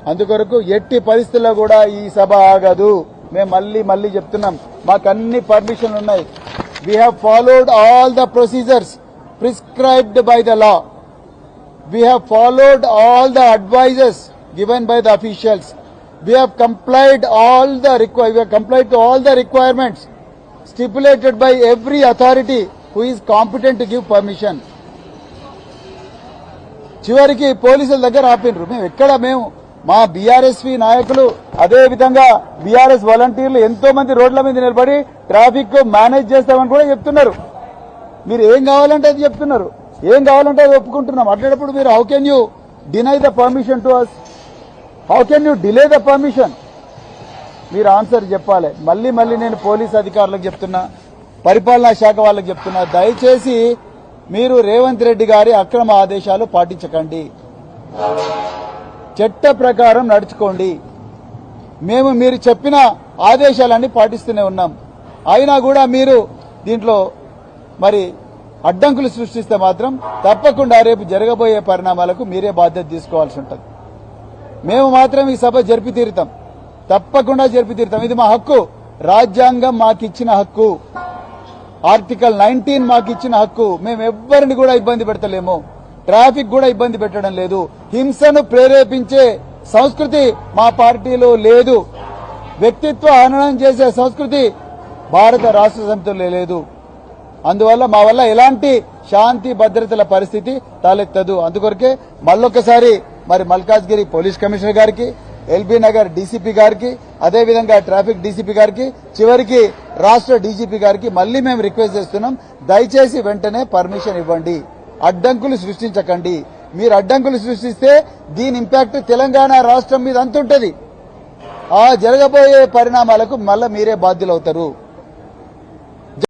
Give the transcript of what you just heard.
అందుకొరకు ఎట్టి పరిస్థితుల్లో కూడా ఈ సభ ఆగదు. మేము మళ్ళీ చెప్తున్నాం, మాకు అన్ని పర్మిషన్లు ఉన్నాయి. We have followed all the procedures prescribed by the law. We have followed all the advices given by the officials. We have complied to all the requirements stipulated by every authority who is competent to give permission. చివరికి పోలీసుల దగ్గర ఆపినరు. మేము మా BRSV నాయకులు అదే విధంగా BRS వాలంటీర్లు ఎంతో మంది రోడ్ల మీద నిలబడి ట్రాఫిక్ మేనేజ్ చేస్తామని కూడా చెప్తున్నారు. మీరు ఏం కావాలంటే అది చెప్తున్నారు, ఏం కావాలంటే అది ఒప్పుకుంటున్నాం. అట్లాంటప్పుడు మీరు how can you deny the permission to us? How can you delay the permission? మీరు ఆన్సర్ చెప్పాలి. మళ్ళీ నేను పోలీస్ అధికారులకు చెప్తున్నా, పరిపాలనా శాఖ వాళ్ళకి చెప్తున్నా, దయచేసి మీరు రేవంత్ రెడ్డి గారి అక్రమ ఆదేశాలు పాటించకండి, చట్ట ప్రకారం నడుచుకోండి. మేము మీరు చెప్పిన ఆదేశాలన్నీ పాటిస్తూనే ఉన్నాం. అయినా కూడా మీరు దీంట్లో మరి అడ్డంకులు సృష్టిస్తే మాత్రం తప్పకుండా రేపు జరగబోయే పరిణామాలకు మీరే బాధ్యత తీసుకోవాల్సి ఉంటుంది. మేము మాత్రం ఈ సభ జరిపి తీరుతాం, తప్పకుండా జరిపి తీరుతాం. ఇది మా హక్కు, రాజ్యాంగం మాకిచ్చిన హక్కు, ఆర్టికల్ 19 మాకిచ్చిన హక్కు. మేము ఎవ్వరిని కూడా ఇబ్బంది పెడతలేము, ట్రాఫిక్ కూడా ఇబ్బంది పెట్టడం లేదు. హింసను ప్రేరేపించే సంస్కృతి మా పార్టీలో లేదు. వ్యక్తిత్వ హననం చేసే సంస్కృతి భారత రాష్ట్ర సమితిలో లేదు. అందువల్ల మా వల్ల ఎలాంటి శాంతి భద్రతల పరిస్థితి తలెత్తదు. అందుకొరకే మళ్ళొకసారి మరి మల్కాజ్గిరి పోలీస్ కమిషనర్ గారికి, ఎల్బీ నగర్ డీసీపీ గారికి, అదేవిధంగా ట్రాఫిక్ డీసీపీ గారికి, చివరికి రాష్ట్ర డీజీపీ గారికి మళ్లీ మేము రిక్వెస్ట్ చేస్తున్నాం, దయచేసి వెంటనే పర్మిషన్ ఇవ్వండి, అడ్డంకులు సృష్టించకండి. మీరు అడ్డంకులు సృష్టిస్తే దీని ఇంపాక్ట్ తెలంగాణ రాష్ట్రం మీద అంతుంటది. ఆ జరగబోయే పరిణామాలకు మళ్ళా మీరే బాధ్యులవుతారు.